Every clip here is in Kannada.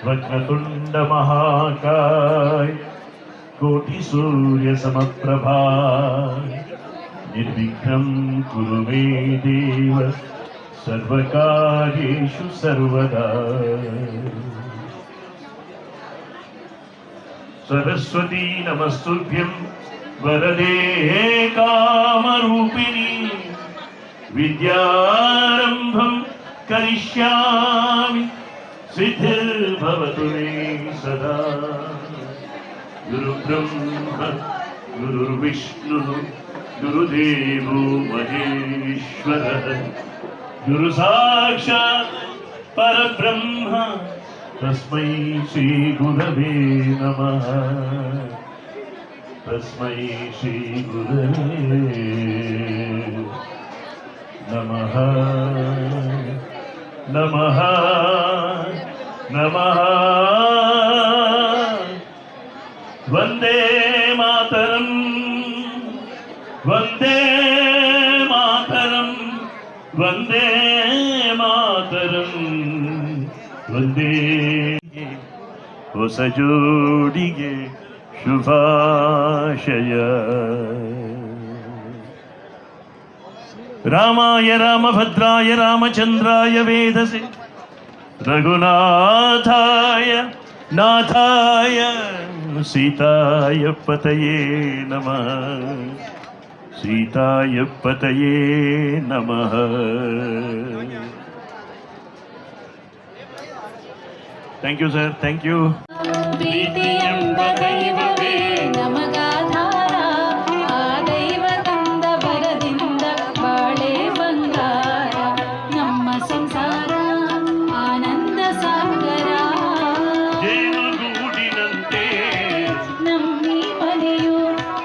वक्रतुंड महाकाय कोटि सूर्य समप्रभा निर्विघ्नं कुरु मे देव सर्वकार्येषु सर्वदा। सरस्वती नमस्तुभ्यं वरदे कामरूपिणी विद्यारंभं करिष्यामि सिद्धिर्भवतु मे सदा। गुरुब्रह्मा गुरुर्विष्णुः गुरुदेवो महेश्वरः गुरु साक्षात् परब्रह्म तस्मै श्री गुरवे नमः। तस्मै श्री गुरवे नमः नमः नमः। वंदे मातरम वंदे मातरम वंदे मातरम वंदे। ಹೊಸ ಜೋಡಿಗೆ ಶುಭಾಶಯ। ರಾಮಾಯ ರಾಮಭದ್ರಾಯ ರಾಮಚಂದ್ರಾಯ ವೇದಸೆ ರಘುನಾಥಾಯ ನಾಥಾಯ ಸೀತಾಯ ಪತಯೇ ನಮಃ। ಸೀತಾಯ ಪತಯೇ ನಮಃ। Thank you sir, thank you. ಪ್ರೀತಿಯೆಂಬ ದೈವವೇ ನಮಗಾಧಾರ, ಆ ದೈವ ತಂದ ವರದಿಂದ ಬಾಳೆ ಬಂಗಾರ, ನಮ್ಮ ಸಂಸಾರ ಆನಂದ ಸಾಗರ. ಜೇನುಗೂಡಿನಂತೆ ನಮ್ಮಿ ಮನೆಯು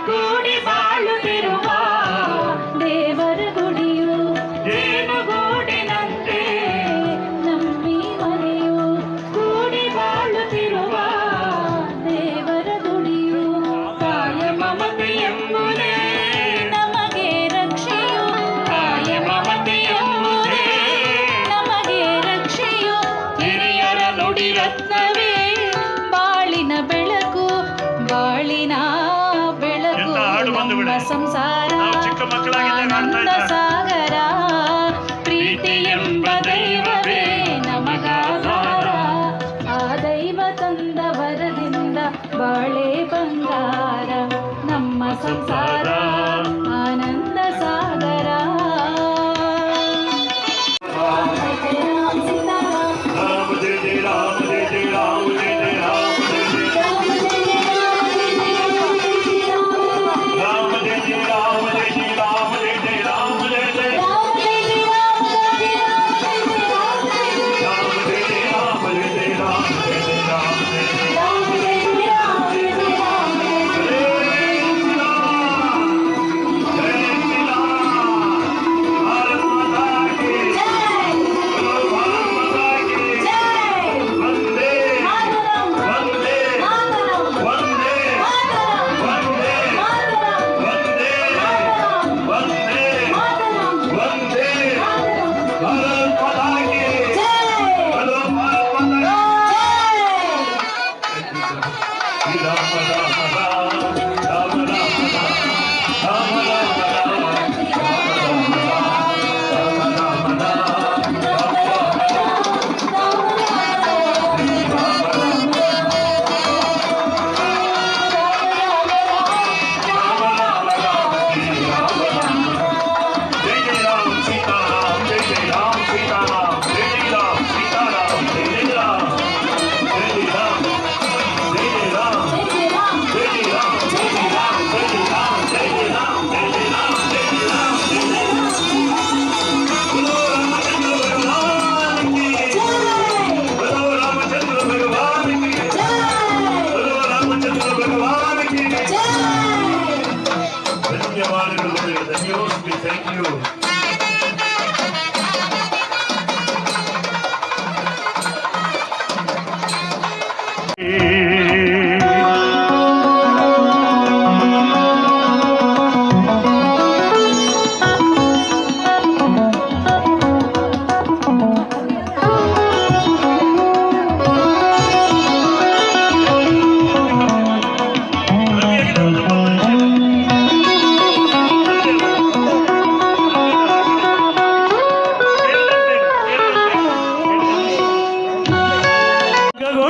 ಕೂಡಿ ಬಾಳುತ್ತಿರುವ ದೇವರ ಗುಡಿಯು. ಜೇನುಗೂಡಿನಂತೆ ನಮ್ಮಿ ಮನೆಯು ಕೂಡಿ ಬಾಳುತ್ತಿರುವ ದೇವರ ಗುಡಿಯು. ಕಾಯ ಮಮತೆಯೆಂಬುದೇ ನಮಗೆ ರಕ್ಷೆಯು, ಕಾಯ ಮಮತೆಯೆಂಬುದೇ ನಮಗೆ ರಕ್ಷೆಯು. ಹಿರಿಯರ ನುಡಿ ರತ್ನವೇ ಬಾಳಿನ ಬೆಳಕು, ಬಾಳಿನ ಬೆಳಕು. ಎಂತ ಹಾಡು ಬಂದು ಬಿಡಿ. ನಮ್ಮ ಸಂಸಾರ ನಾವು ಚಿಕ್ಕ ಮಕ್ಕಳಾಗಿದ್ದಾಗ ಹಾಡ್ತಾ ಆನಂದ ಇದ್ದ. ಸಾಗರ. ಪ್ರೀತಿಯೆಂಬ ದೈವವೇ ನಮಗಾಧಾರ, ಆ ದೈವ ತಂದ ವರದಿಂದ ಬಾಳೆ ಬಂಗಾರ, ನಮ್ಮ ಸಂಸಾರ ಆನಂದ ಸಾಗರ. ರಾಮ ಜಯ ಜಯ ರಾಮ ಜಯ ಜಯ ರಾಮ ಜಯ ಜಯ ರಾಮ ಜಯ ಜಯ ರಾಮ ಜಯ ಜಯ ರಾಮ ಜಯ ಜಯ ರಾಮ ಜಯ ಜಯ ರಾಮ ಜಯ ಜಯ ರಾಮ ಜಯ ಜಯ ರಾಮ ಜಯ ಜಯ ರಾಮ ಜಯ ಜಯ ರಾಮ ಜಯ ಜಯ ರಾಮ ಜಯ ಜಯ।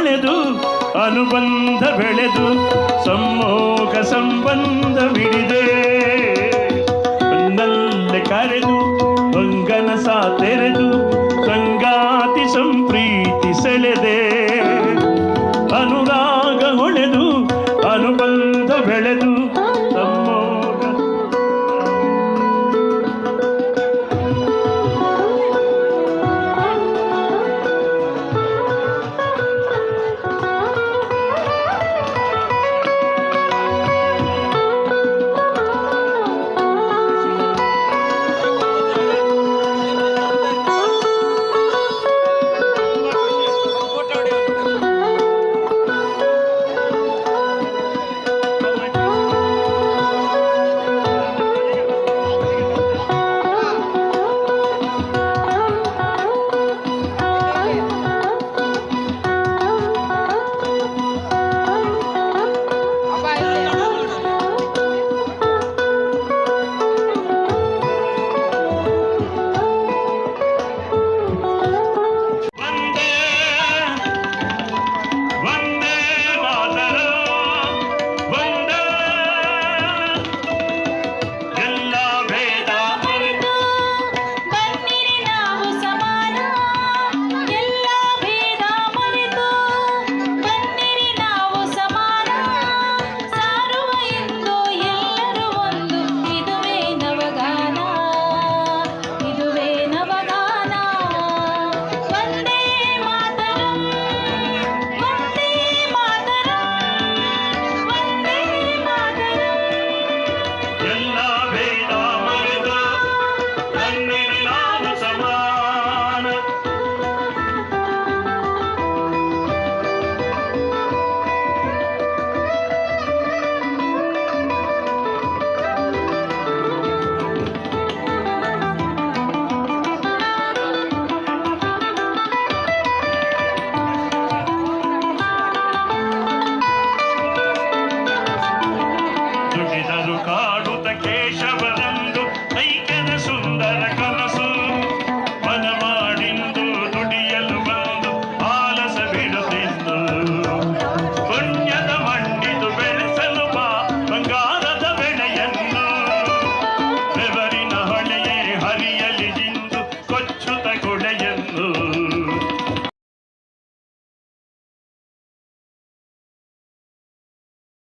ಹೊಳೆದು ಅನುಬಂಧ ಬೆಳೆದು ಸಮ್ಮೋಹ ಸಂಬಂಧವಿಡಿದೆ. ನಲ್ಲೆ ಕರೆದು ಹೊಂಗನ ಸಾ ತೆರೆದು ಸಂಗಾತಿ ಸಂಪ್ರೀತಿ ಸೆಳೆದೆ.